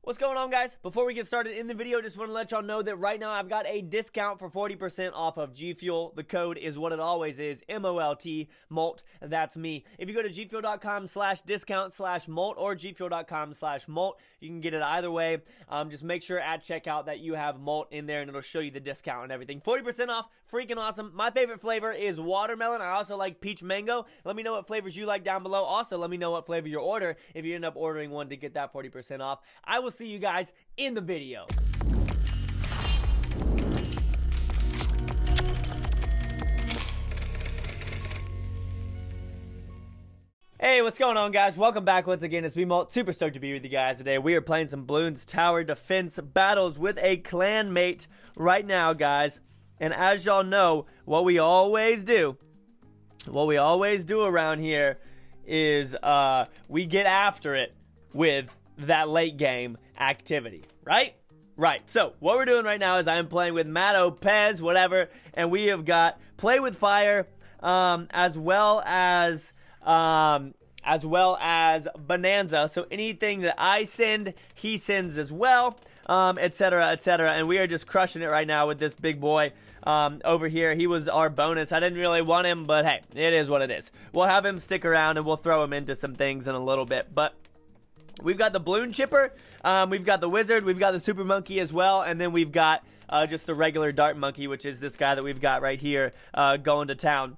What's going on, guys? Before we get started in the video, just want to let y'all know that right now I've got a discount for 40% off of G Fuel. The code is what it always is, MOLT, MOLT, that's me. If you go to gfuel.com/discount/MOLT or gfuel.com/MOLT, you can get it either way. Just make sure at checkout that you have MOLT in there and it'll show you the discount and everything. 40% off, freaking awesome. My favorite flavor is watermelon. I also like peach mango. Let me know what flavors you like down below. Also, let me know what flavor you order if you end up ordering one to get that 40% off. I will see you guys in the video. Hey, what's going on, guys? Welcome back once again. It's me, MOLT. Super stoked to be with you guys today. We are playing some Bloons Tower Defense Battles with a clan mate right now, guys. And as y'all know, what we always do around here is we get after it with that late game activity, right? Right. So what we're doing right now is I'm playing with MOABs, whatever, and we have got Play with Fire, as well as Bonanza. So anything that I send, he sends as well, etc., etc. And we are just crushing it right now with this big boy over here. He was our bonus. I didn't really want him, but hey, it is what it is. We'll have him stick around and we'll throw him into some things in a little bit, but we've got the Bloon Chipper, we've got the Wizard, we've got the Super Monkey as well, and then we've got just the regular Dart Monkey, which is this guy that we've got right here going to town.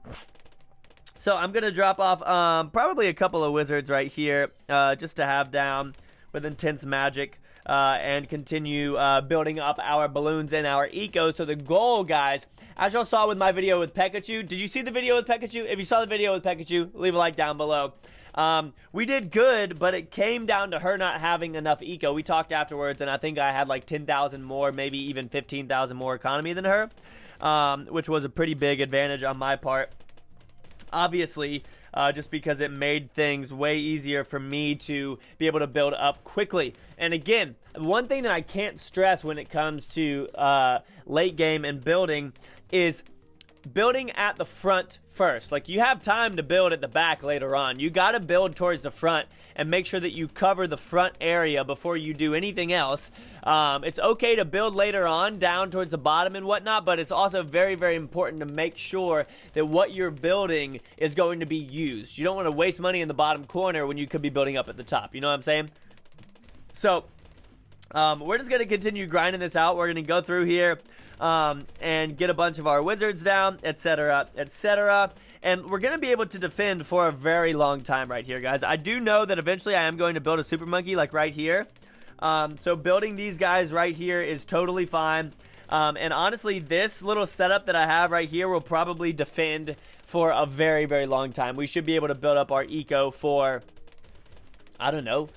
So I'm going to drop off probably a couple of Wizards right here just to have down with Intense Magic and continue building up our balloons and our eco. So the goal, guys, as y'all saw with my video with Pikachu, did you see the video with Pikachu? If you saw the video with Pikachu, leave a like down below. We did good, but it came down to her not having enough eco. We talked afterwards, and I think I had like 10,000 more, maybe even 15,000 more economy than her, which was a pretty big advantage on my part. Obviously, just because it made things way easier for me to be able to build up quickly. And again, one thing that I can't stress when it comes to late game and building is building at the front first. Like, you have time to build at the back later on. You got to build towards the front and make sure that you cover the front area before you do anything else. It's okay to build later on down towards the bottom and whatnot, but it's also very, very important to make sure that what you're building is going to be used. You don't want to waste money in the bottom corner when you could be building up at the top. You know what I'm saying? So we're just going to continue grinding this out. We're going to go through here and get a bunch of our Wizards down, etc., etc. And we're going to be able to defend for a very long time right here, guys. I do know that eventually I am going to build a Super Monkey, like right here. So building these guys right here is totally fine. And honestly, this little setup that I have right here will probably defend for a very, very long time. We should be able to build up our eco for, I don't know,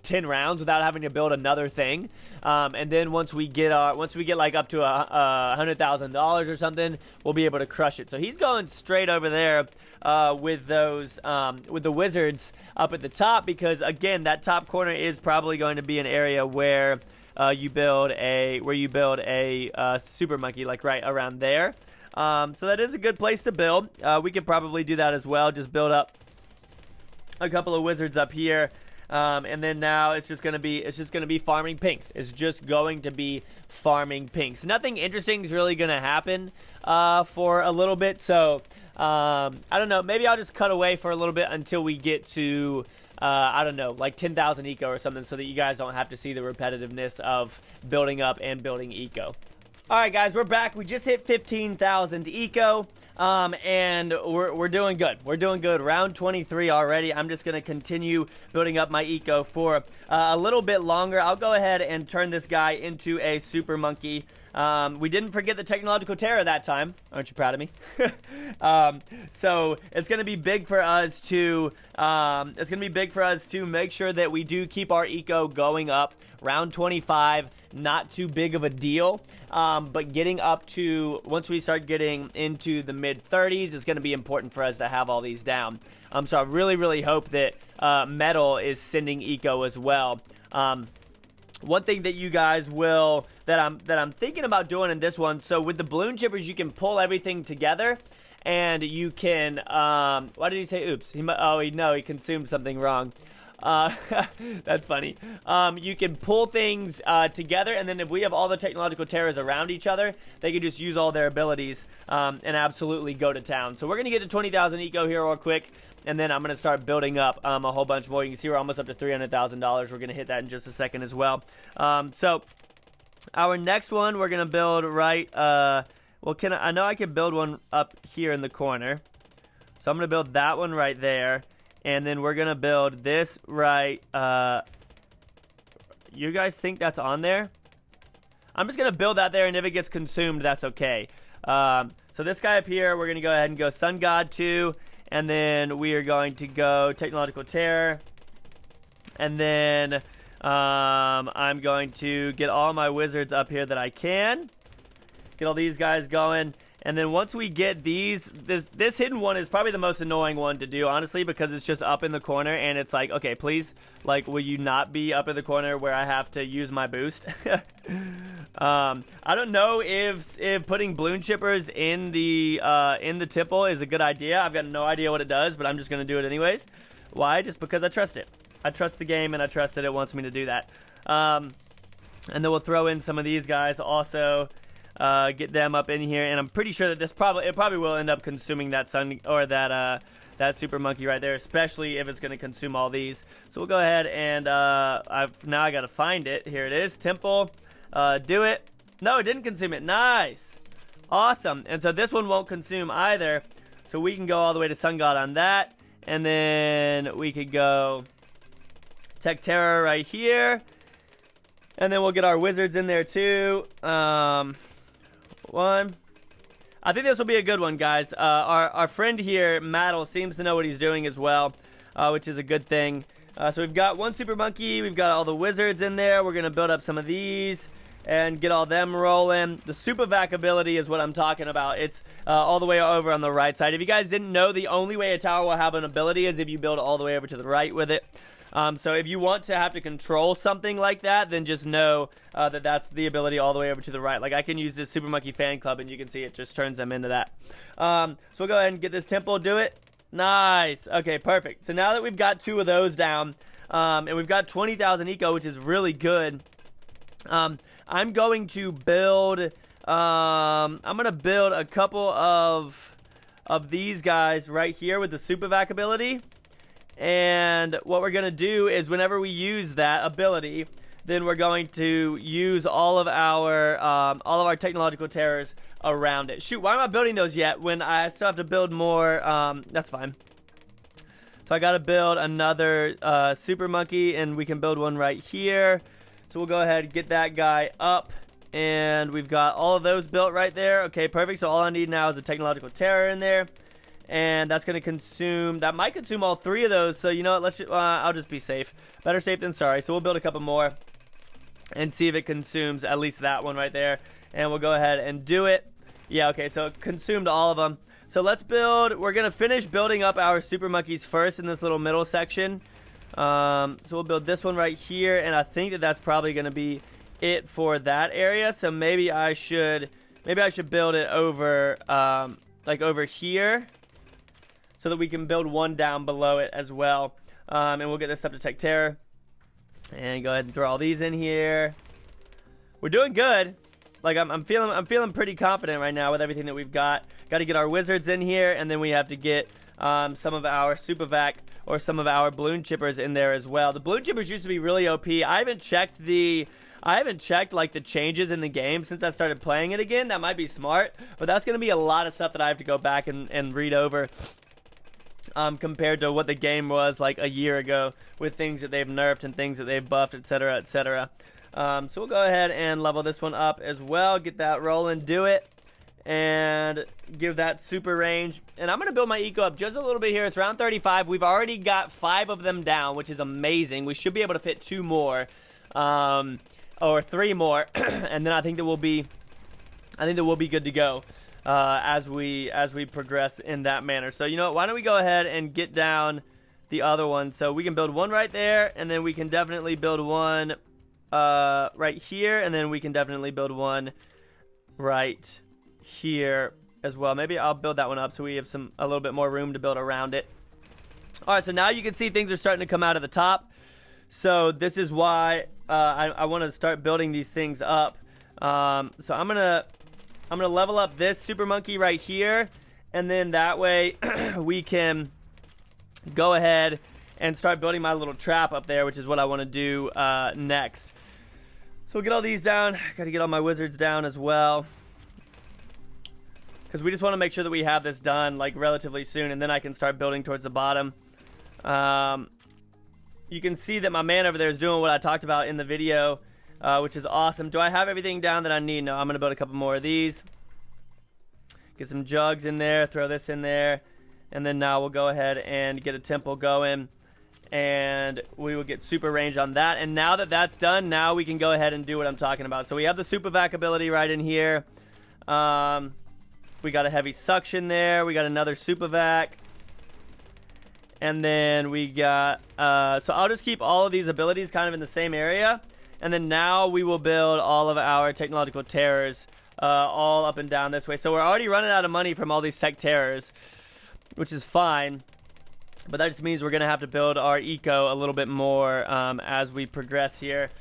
10 rounds without having to build another thing. And then once we get like up to $100,000 or something, we'll be able to crush it. So he's going straight over there with those with the Wizards up at the top, because again, that top corner is probably going to be an area where you build a Super Monkey, like right around there. So that is a good place to build. We could probably do that as well. Just build up a couple of Wizards up here. And then now it's just gonna be farming pinks. It's just going to be farming pinks. Nothing interesting is really gonna happen for a little bit. So I don't know. Maybe I'll just cut away for a little bit until we get to I don't know, like 10,000 eco or something, so that you guys don't have to see the repetitiveness of building up and building eco. All right, guys, we're back. We just hit 15,000 eco. And we're doing good. We're doing good. Round 23 already. I'm just going to continue building up my eco for a little bit longer. I'll go ahead and turn this guy into a Super Monkey. We didn't forget the Technological Terror that time. Aren't you proud of me? So it's going to be big for us to make sure that we do keep our eco going up. Round 25, not too big of a deal. But getting up to, once we start getting into the mid-30s, it's going to be important for us to have all these down. So I really, really hope that Metal is sending eco as well. One thing that you guys will, that I'm thinking about doing in this one, so with the Bloon Chippers, you can pull everything together, and you can, why did he say oops? He consumed something wrong. That's funny. You can pull things together, and then if we have all the technological terrors around each other, they can just use all their abilities and absolutely go to town. So we're going to get to 20,000 eco here real quick, and then I'm going to start building up a whole bunch more. You can see we're almost up to $300,000. We're going to hit that in just a second as well. So our next one, we're going to build right... well, I know I can build one up here in the corner. So I'm going to build that one right there. And then we're going to build this right... you guys think that's on there? I'm just going to build that there, and if it gets consumed, that's okay. So this guy up here, we're going to go ahead and go Sun God 2. And then we are going to go Technological Terror. And then I'm going to get all my wizards up here that I can. Get all these guys going. And then once we get these, this hidden one is probably the most annoying one to do, honestly, because it's just up in the corner. And it's like, okay, please, like, will you not be up in the corner where I have to use my boost? I don't know if putting balloon chippers in the temple is a good idea. I've got no idea what it does, but I'm just going to do it anyways. Why? Just because I trust it. I trust the game, and I trust that it wants me to do that. And then we'll throw in some of these guys also. Get them up in here, and I'm pretty sure that it probably will end up consuming that sun or that super monkey right there, especially if it's going to consume all these. So we'll go ahead and now I got to find it. Here it is, temple. Do it. No, it didn't consume it. Nice, awesome. And so this one won't consume either. So we can go all the way to Sun God on that, and then we could go Tech Terror right here, and then we'll get our wizards in there too. One. I think this will be a good one, guys. Our friend here, Maddle, seems to know what he's doing as well, which is a good thing. So we've got one super monkey. We've got all the wizards in there. We're going to build up some of these and get all them rolling. The super vac ability is what I'm talking about. It's all the way over on the right side. If you guys didn't know, the only way a tower will have an ability is if you build all the way over to the right with it. So if you want to have to control something like that, then just know that that's the ability all the way over to the right. Like, I can use this Super Monkey Fan Club, and you can see it just turns them into that. So we'll go ahead and get this temple, do it. Nice. Okay, perfect. So now that we've got two of those down, and we've got 20,000 eco, which is really good, I'm going to build, a couple of these guys right here with the Super Vac ability. And what we're going to do is whenever we use that ability, then we're going to use all of our technological terrors around it. Shoot, why am I building those yet when I still have to build more? That's fine. So I got to build another super monkey, and we can build one right here. So we'll go ahead and get that guy up, and we've got all of those built right there. Okay, perfect. So all I need now is a technological terror in there. And that's going to consume, that might consume all three of those. So, you know what, I'll just be safe. Better safe than sorry. So we'll build a couple more and see if it consumes at least that one right there. And we'll go ahead and do it. Yeah, okay, so it consumed all of them. So let's build, we're going to finish building up our super monkeys first in this little middle section. So we'll build this one right here. And I think that that's probably going to be it for that area. So maybe I should build it over, like over here, so that we can build one down below it as well. And we'll get this up to Tech Terror. And go ahead and throw all these in here. We're doing good. Like, I'm feeling pretty confident right now with everything that we've got. Got to get our wizards in here, and then we have to get some of our Super Vac or some of our balloon chippers in there as well. The balloon chippers used to be really OP. I haven't checked like the changes in the game since I started playing it again. That might be smart, but that's going to be a lot of stuff that I have to go back and read over. Compared to what the game was like a year ago with things that they've nerfed and things that they've buffed, etc., etc. So we'll go ahead and level this one up as well. Get that rolling, do it, and give that super range. And I'm going to build my eco up just a little bit here. It's around 35. We've already got 5 of them down, which is amazing. We should be able to fit 2 more, or 3 more, and then I think that we'll be good to go. As we progress in that manner. So, you know what, why don't we go ahead and get down the other one. So we can build one right there, and then we can definitely build one right here, and then we can definitely build one right here as well. Maybe I'll build that one up so we have a little bit more room to build around it. Alright, so now you can see things are starting to come out of the top. So this is why I want to start building these things up. So I'm gonna level up this super monkey right here, and then that way we can go ahead and start building my little trap up there, which is what I want to do next. So we'll get all these down. Got to get all my wizards down as well, because we just want to make sure that we have this done like relatively soon, and then I can start building towards the bottom. You can see that my man over there is doing what I talked about in the video, which is awesome. Do I have everything down that I need? No, I'm going to build a couple more of these. Get some jugs in there, throw this in there, and then now we'll go ahead and get a temple going, and we will get super range on that. And now that that's done, now we can go ahead and do what I'm talking about. So we have the super vac ability right in here. We got a heavy suction there. We got another super vac. And then we got, so I'll just keep all of these abilities kind of in the same area. And then now we will build all of our technological terrors all up and down this way. So we're already running out of money from all these tech terrors, which is fine. But that just means we're going to have to build our eco a little bit more as we progress here.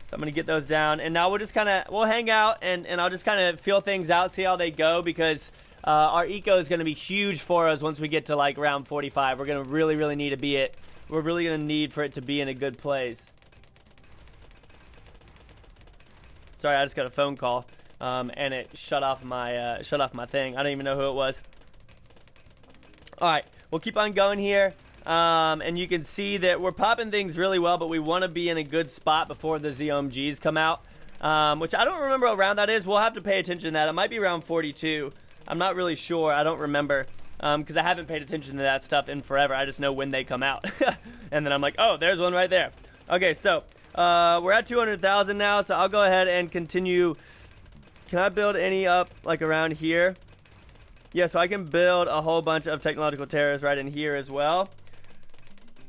So I'm going to get those down. And now we'll just kind of, we'll hang out and I'll just kind of feel things out, see how they go, because our eco is going to be huge for us once we get to like round 45. We're going to really need to be it. We're really going to need for it to be in a good place. Sorry, I just got a phone call, and it shut off my thing. I don't even know who it was. All right, we'll keep on going here, and you can see that we're popping things really well, but we want to be in a good spot before the ZOMGs come out, which I don't remember what round that is. We'll have to pay attention to that. It might be round 42. I'm not really sure. I don't remember, because I haven't paid attention to that stuff in forever. I just know when they come out. And then I'm like, oh, there's one right there. Okay, so we're at 200,000 now, so I'll go ahead and continue. Can I build any up like around here? Yeah, so I can build a whole bunch of technological terrors right in here as well.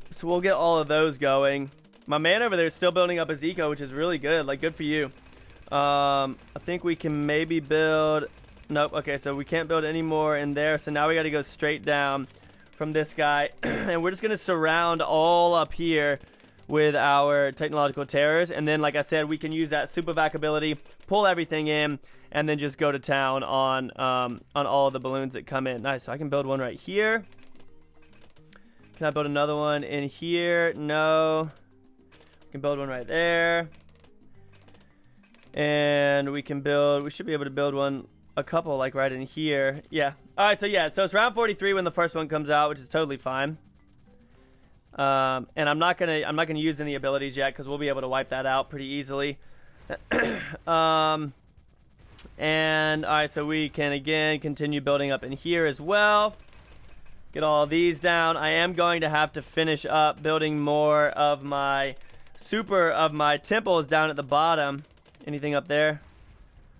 So we'll get all of those going. My man over there is still building up his eco, which is really good. Like, good for you. I think we can maybe build... Nope. Okay, so we can't build any more in there. So now we got to go straight down from this guy. And we're just going to surround all up here with our technological terrors. And then, like I said, we can use that super vac ability, pull everything in, and then just go to town on all of the balloons that come in. Nice. So I can build one right here. Can I build another one in here? No. I can build one right there. And we can build... We should be able to build one... A couple like right in here. Yeah. All right, so yeah, so it's round 43 when the first one comes out, which is totally fine. And I'm not gonna use any abilities yet, because we'll be able to wipe that out pretty easily. And all right, so we can again continue building up in here as well. Get all these down. I am going to have to finish up building more of my temples down at the bottom. Anything up there?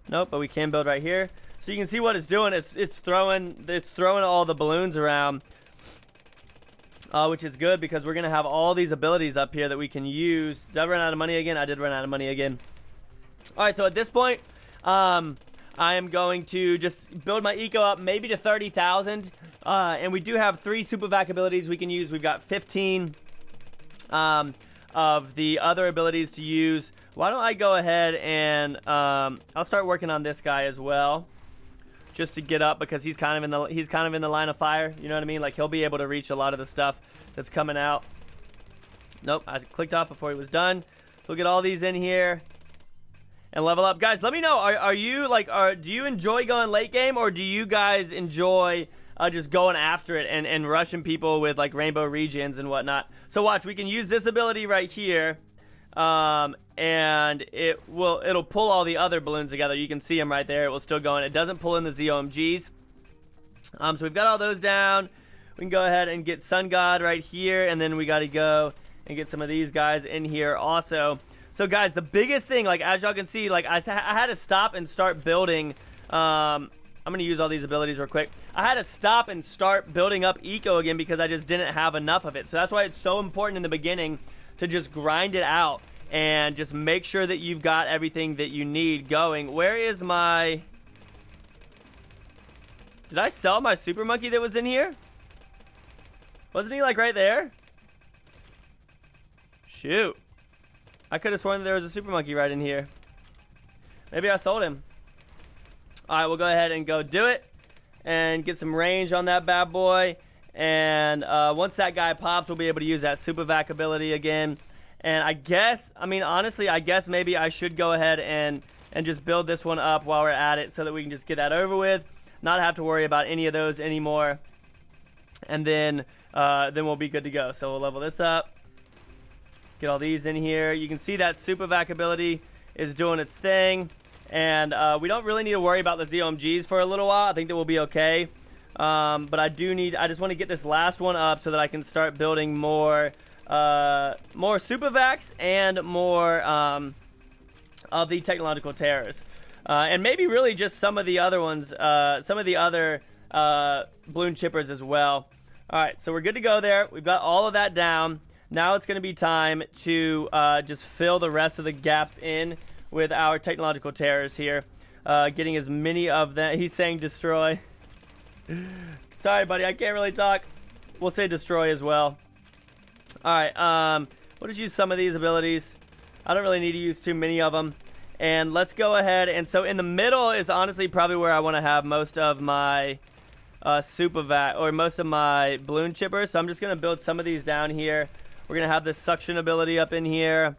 Nope, but we can build right here. So you can see what it's doing. It's throwing all the balloons around, which is good because we're gonna have all these abilities up here that we can use. Did I run out of money again? I did run out of money again. All right, so at this point, I am going to just build my eco up maybe to 30,000, and we do have 3 super vac abilities we can use. We've got 15 of the other abilities to use. Why don't I go ahead and I'll start working on this guy as well, just to get up, because he's kind of in the line of fire. You know what I mean? Like, he'll be able to reach a lot of the stuff that's coming out. Nope, I clicked off before he was done. So we'll get all these in here and level up. Guys, let me know. Are you like, do you enjoy going late game, or do you guys enjoy just going after it and rushing people with like rainbow regions and whatnot? So watch, we can use this ability right here. And it'll pull all the other balloons together. You can see them right there. It will still go in. It doesn't pull in the ZOMGs. So we've got all those down. We can go ahead and get Sun God right here, and then we got to go and get some of these guys in here also. So guys, the biggest thing, like as y'all can see, like I had to stop and start building. I'm gonna use all these abilities real quick. I had to stop and start building up eco again because I just didn't have enough of it. So that's why it's so important in the beginning to just grind it out and just make sure that you've got everything that you need going. Where is my... Did I sell my super monkey that was in here? Wasn't he like right there? Shoot. I could have sworn that there was a super monkey right in here. Maybe I sold him. Alright, we'll go ahead and go do it. And get some range on that bad boy. And once that guy pops, we'll be able to use that super vac ability again. And I guess, I mean, honestly, I guess maybe I should go ahead and just build this one up while we're at it so that we can just get that over with. Not have to worry about any of those anymore. And then we'll be good to go. So we'll level this up. Get all these in here. You can see that super vac ability is doing its thing. And we don't really need to worry about the ZOMGs for a little while. I think that we'll be okay. But I just want to get this last one up so that I can start building more super vacs and more of the technological terrors. And maybe really just some of the other ones, some of the other balloon chippers as well. Alright, so we're good to go there. We've got all of that down. Now it's going to be time to just fill the rest of the gaps in with our technological terrors here. Getting as many of them. He's saying destroy. Sorry, buddy, I can't really talk. We'll say destroy as well. Alright, we'll just use some of these abilities. I don't really need to use too many of them. And let's go ahead. And so in the middle is honestly probably where I want to have most of my super vac, or most of my balloon chippers. So I'm just going to build some of these down here. We're going to have this suction ability up in here.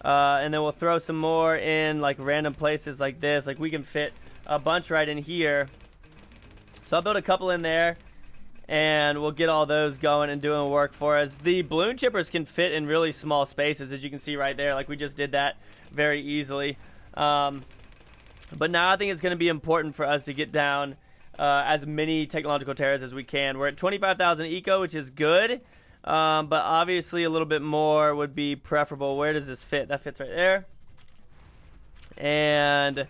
And then we'll throw some more in like random places like this. Like we can fit a bunch right in here. So I'll build a couple in there. And we'll get all those going and doing work for us. The balloon chippers can fit in really small spaces, as you can see right there. Like we just did that very easily. But now I think it's going to be important for us to get down as many technological terrors as we can. We're at 25,000 eco, which is good. But obviously a little bit more would be preferable. Where does this fit? That fits right there. And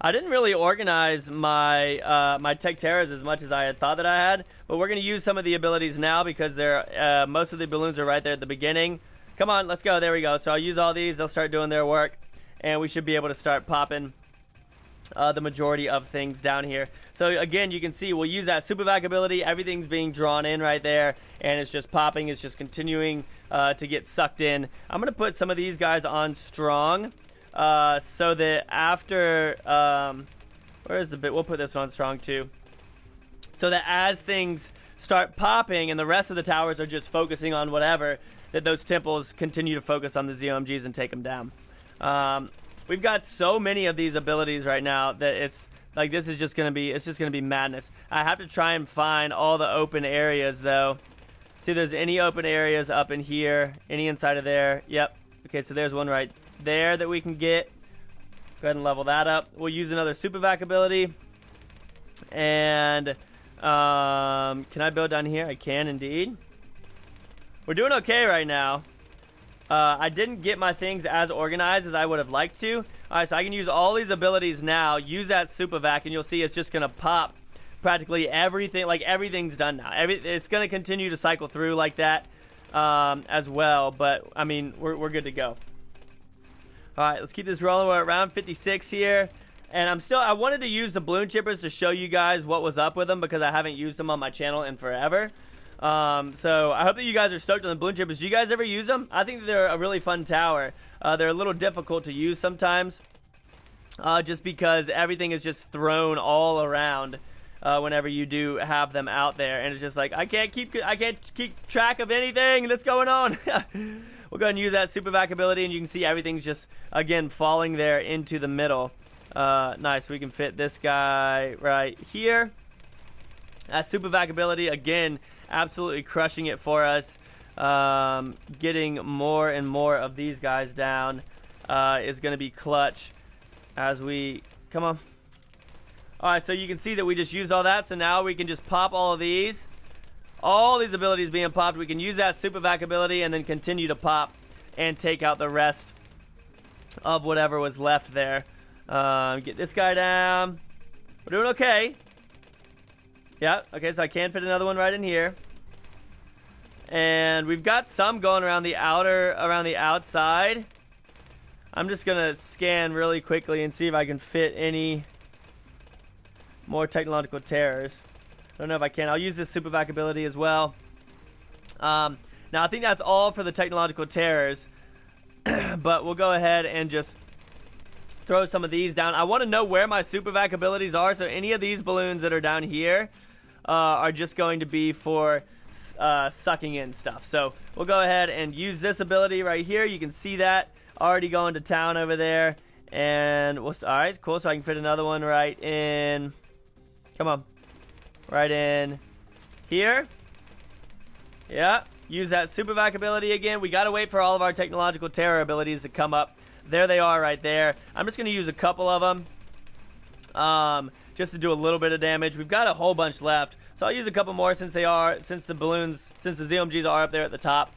I didn't really organize my my tech terrors as much as I had thought that I had. But we're going to use some of the abilities now because they're most of the balloons are right there at the beginning. Come on, let's go. There we go. So I'll use all these. They'll start doing their work. And we should be able to start popping the majority of things down here. So again, you can see we'll use that super vac ability. Everything's being drawn in right there, and it's just popping. It's just continuing to get sucked in. I'm gonna put some of these guys on strong, so that after where is the bit? We'll put this one on strong too, so that as things start popping and the rest of the towers are just focusing on whatever, that those temples continue to focus on the ZOMGs and take them down. We've got so many of these abilities right now that it's like this is just gonna be madness. I have to try and find all the open areas though. See if there's any open areas up in here, any inside of there. Yep. Okay, so there's one right there that we can get. Go ahead and level that up. We'll use another super vac ability. And can I build down here? I can indeed. We're doing okay right now. I didn't get my things as organized as I would have liked to. Alright, so I can use all these abilities now, use that super vac, and you'll see it's just going to pop practically everything. Like, everything's done now. It's going to continue to cycle through like that as well, but, I mean, we're good to go. Alright, let's keep this rolling. We're at round 56 here, and I wanted to use the balloon chippers to show you guys what was up with them because I haven't used them on my channel in forever. So I hope that you guys are stoked on the balloon chippers. Do you guys ever use them? I think they're a really fun tower. They're a little difficult to use sometimes, just because everything is just thrown all around whenever you do have them out there, and it's just like I can't keep track of anything that's going on. We'll go ahead and use that super vac ability, and you can see everything's just again falling there into the middle. Nice. We can fit this guy right here. That super vac ability again. Absolutely crushing it for us. Getting more and more of these guys down is going to be clutch as we come on. Alright, so you can see that we just used all that, so now we can just pop all of these. All these abilities being popped. We can use that super vac ability and then continue to pop and take out the rest of whatever was left there. Get this guy down. We're doing okay. Yeah, okay, so I can fit another one right in here. And we've got some going around the outside. I'm just going to scan really quickly and see if I can fit any more technological terrors. I don't know if I can. I'll use this super vac ability as well. Now, I think that's all for the technological terrors. but we'll go ahead and just throw some of these down. I want to know where my super vac abilities are, so any of these balloons that are down here are just going to be for sucking in stuff. So we'll go ahead and use this ability right here. You can see that already going to town over there. And we'll, all right, cool. So I can fit another one right in. Come on. Right in here. Yeah. Use that super vac ability again. We got to wait for all of our technological terror abilities to come up. There they are right there. I'm just going to use a couple of them. Just to do a little bit of damage. We've got a whole bunch left. So I'll use a couple more since the ZOMGs are up there at the top.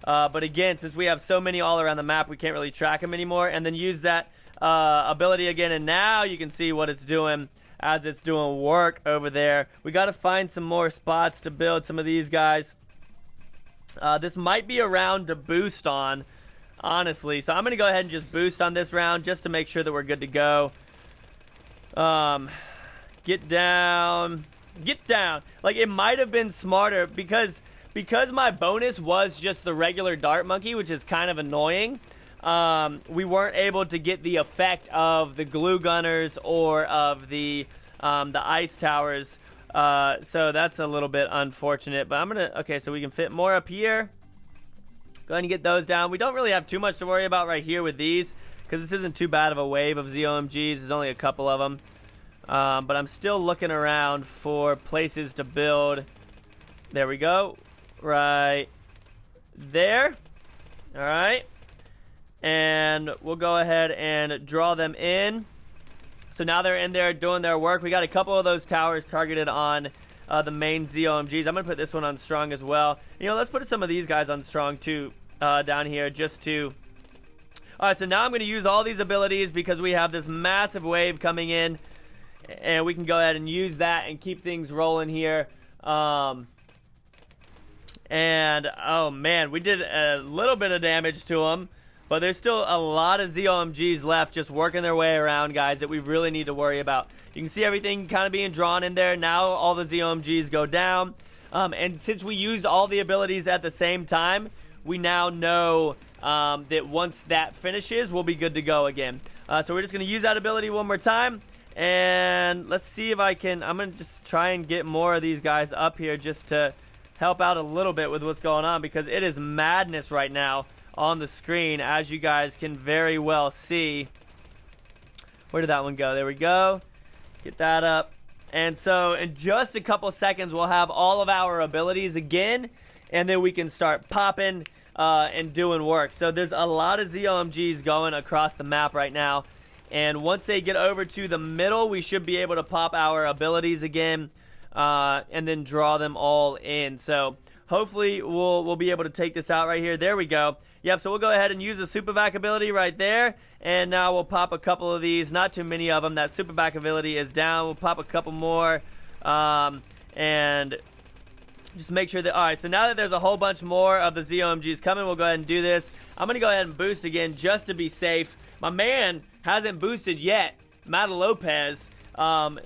But again, since we have so many all around the map, we can't really track them anymore. And then use that ability again, and now you can see what it's doing as it's doing work over there. We got to find some more spots to build some of these guys. This might be a round to boost on, honestly. So I'm going to go ahead and just boost on this round just to make sure that we're good to go. Get down. Get down. Like, it might have been smarter because my bonus was just the regular dart monkey, which is kind of annoying. We weren't able to get the effect of the glue gunners or of the ice towers. So that's a little bit unfortunate. But I'm going to... Okay, so we can fit more up here. Go ahead and get those down. We don't really have too much to worry about right here with these, because this isn't too bad of a wave of ZOMGs. There's only a couple of them. But I'm still looking around for places to build. There we go. Right there. All right. And we'll go ahead and draw them in. So now they're in there doing their work. We got a couple of those towers targeted on the main ZOMGs. I'm going to put this one on strong as well. You know, let's put some of these guys on strong too down here just to... All right, so now I'm going to use all these abilities because we have this massive wave coming in. And we can go ahead and use that and keep things rolling here. And, oh man, we did a little bit of damage to them. But there's still a lot of ZOMGs left just working their way around, guys, that we really need to worry about. You can see everything kind of being drawn in there. Now all the ZOMGs go down. And since we used all the abilities at the same time, we now know that once that finishes, we'll be good to go again. So we're just going to use that ability one more time. And let's see if I can... I'm going to just try and get more of these guys up here just to help out a little bit with what's going on, because it is madness right now on the screen, as you guys can very well see. Where did that one go? There we go. Get that up. And so in just a couple seconds, we'll have all of our abilities again, and then we can start popping and doing work. So there's a lot of ZOMGs going across the map right now. And once they get over to the middle, we should be able to pop our abilities again and then draw them all in. So hopefully we'll be able to take this out right here. There we go. Yep, so we'll go ahead and use the super vac ability right there. And now we'll pop a couple of these. Not too many of them. That super vac ability is down. We'll pop a couple more. And just make sure that... Alright, so now that there's a whole bunch more of the ZOMGs coming, we'll go ahead and do this. I'm going to go ahead and boost again just to be safe. My man hasn't boosted yet, Matt Lopez.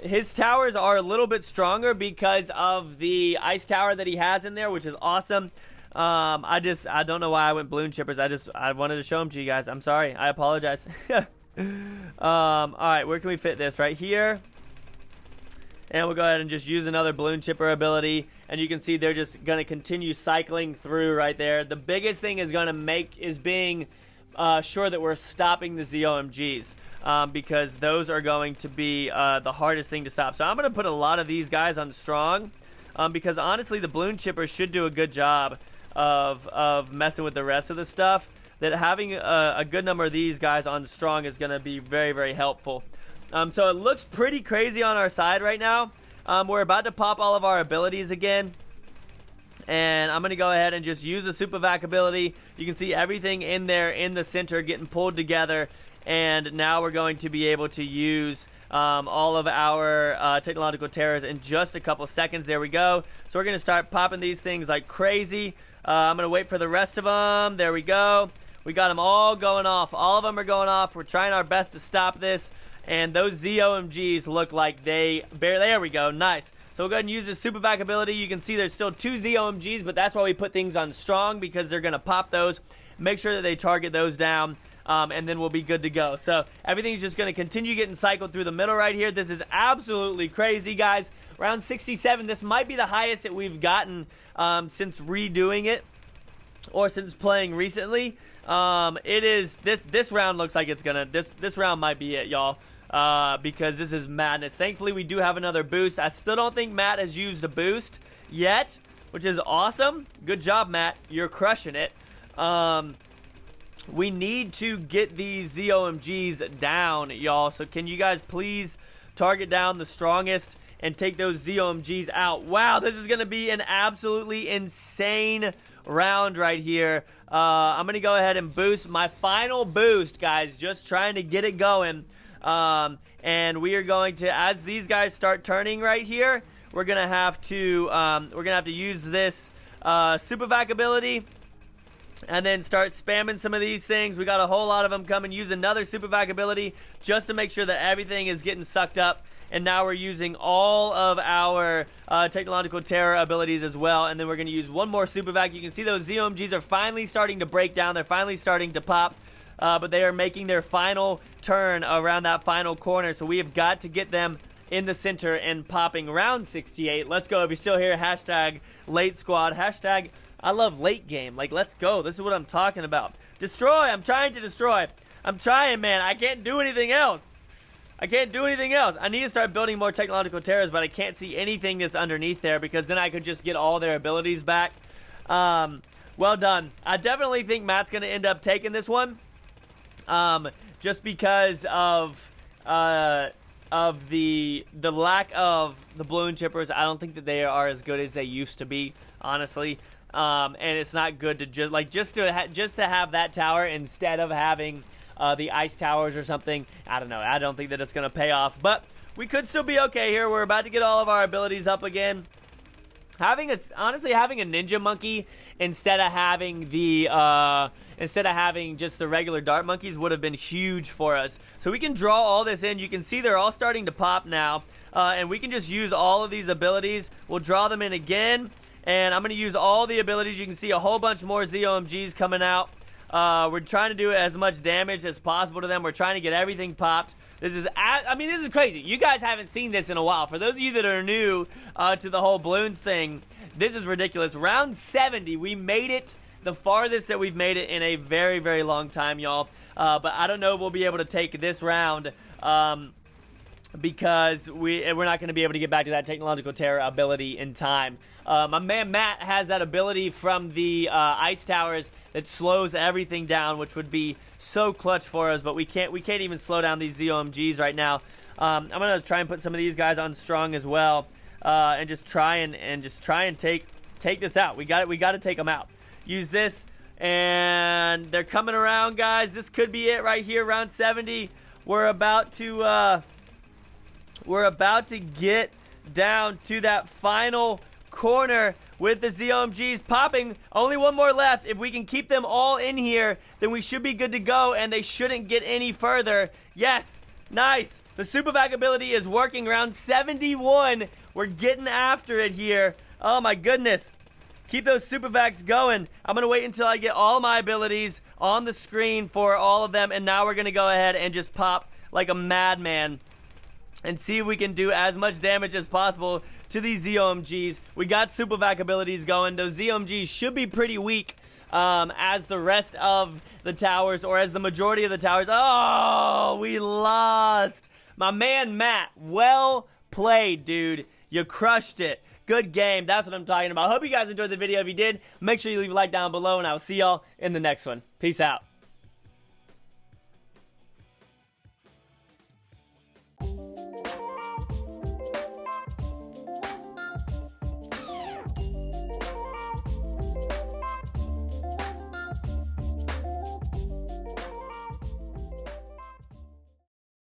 His towers are a little bit stronger because of the ice tower that he has in there, which is awesome. I don't know why I went balloon chippers. I wanted to show them to you guys. I'm sorry. I apologize. Alright, where can we fit this? Right here. And we'll go ahead and just use another balloon chipper ability. And you can see they're just going to continue cycling through right there. The biggest thing is being sure that we're stopping the ZOMGs. Because those are going to be the hardest thing to stop. So I'm going to put a lot of these guys on strong. Because honestly, the balloon chippers should do a good job of messing with the rest of the stuff. That having a good number of these guys on strong is going to be very, very helpful. So it looks pretty crazy on our side right now. We're about to pop all of our abilities again. And I'm going to go ahead and just use the super vac ability. You can see everything in there in the center getting pulled together. And now we're going to be able to use all of our technological terrors in just a couple seconds. There we go. So we're going to start popping these things like crazy. I'm going to wait for the rest of them. There we go. We got them all going off. All of them are going off. We're trying our best to stop this. And those ZOMGs look like they... There we go. Nice. So we'll go ahead and use this super vac ability. You can see there's still 2 ZOMGs, but that's why we put things on strong, because they're going to pop those. Make sure that they target those down. and then we'll be good to go. So everything's just going to continue getting cycled through the middle right here. This is absolutely crazy, guys. Round 67, this might be the highest that we've gotten since redoing it, or since playing recently. It is, this round looks like it's gonna, this round might be it, y'all, because this is madness. Thankfully, we do have another boost. I still don't think Matt has used a boost yet, which is awesome. Good job, Matt. You're crushing it. We need to get these ZOMGs down, y'all. So can you guys please target down the strongest and take those ZOMGs out? Wow, this is going to be an absolutely insane round right here. I'm going to go ahead and boost my final boost, guys. Just trying to get it going. And we are going to, as these guys start turning right here, we're going to have to use this super vac ability. And then start spamming some of these things. We got a whole lot of them coming. Use another super vac ability just to make sure that everything is getting sucked up. And now we're using all of our technological terror abilities as well. And then we're going to use one more super vac. You can see those ZOMGs are finally starting to break down. They're finally starting to pop. But they are making their final turn around that final corner. So we have got to get them in the center and popping. Round 68. Let's go. If you're still here, hashtag late squad. Hashtag I love late game. Like, let's go. This is what I'm talking about. Destroy. I'm trying to destroy. I'm trying, man. I can't do anything else. I can't do anything else. I need to start building more technological terrors, but I can't see anything that's underneath there because then I could just get all their abilities back. Well done. I definitely think Matt's going to end up taking this one. Just because of the lack of the balloon chippers. I don't think that they are as good as they used to be, honestly. And it's not good to just to have that tower instead of having the ice towers or something. I don't know. I don't think that it's going to pay off, but we could still be okay here. We're about to get all of our abilities up again. Honestly, having a ninja monkey instead of having just the regular dart monkeys would have been huge for us. So we can draw all this in. You can see they're all starting to pop now, and we can just use all of these abilities. We'll draw them in again. And I'm going to use all the abilities. You can see a whole bunch more ZOMGs coming out. We're trying to do as much damage as possible to them. We're trying to get everything popped. This is crazy. You guys haven't seen this in a while. For those of you that are new to the whole Bloons thing, this is ridiculous. Round 70, we made it the farthest that we've made it in a very, very long time, y'all. But I don't know if we'll be able to take this round. Because we're not going to be able to get back to that technological terror ability in time. My man Matt has that ability from the ice towers that slows everything down, which would be so clutch for us. But we can't even slow down these ZOMGs right now. I'm gonna try and put some of these guys on strong as well, and just try and take this out. We got to take them out. Use this, and they're coming around, guys. This could be it right here. Round 70. We're about to get down to that final corner with the ZOMGs popping. Only one more left. If we can keep them all in here, then we should be good to go, and they shouldn't get any further. Yes, nice. The super vac ability is working. Round 71. We're getting after it here. Oh my goodness. Keep those super vacs going. I'm going to wait until I get all my abilities on the screen for all of them, and now we're going to go ahead and just pop like a madman and see if we can do as much damage as possible to these ZOMGs. We got super vac abilities going. Those ZOMGs should be pretty weak as the rest of the towers, or as the majority of the towers. Oh, we lost. My man Matt, well played, dude. You crushed it. Good game. That's what I'm talking about. Hope you guys enjoyed the video. If you did, make sure you leave a like down below, and I will see y'all in the next one. Peace out.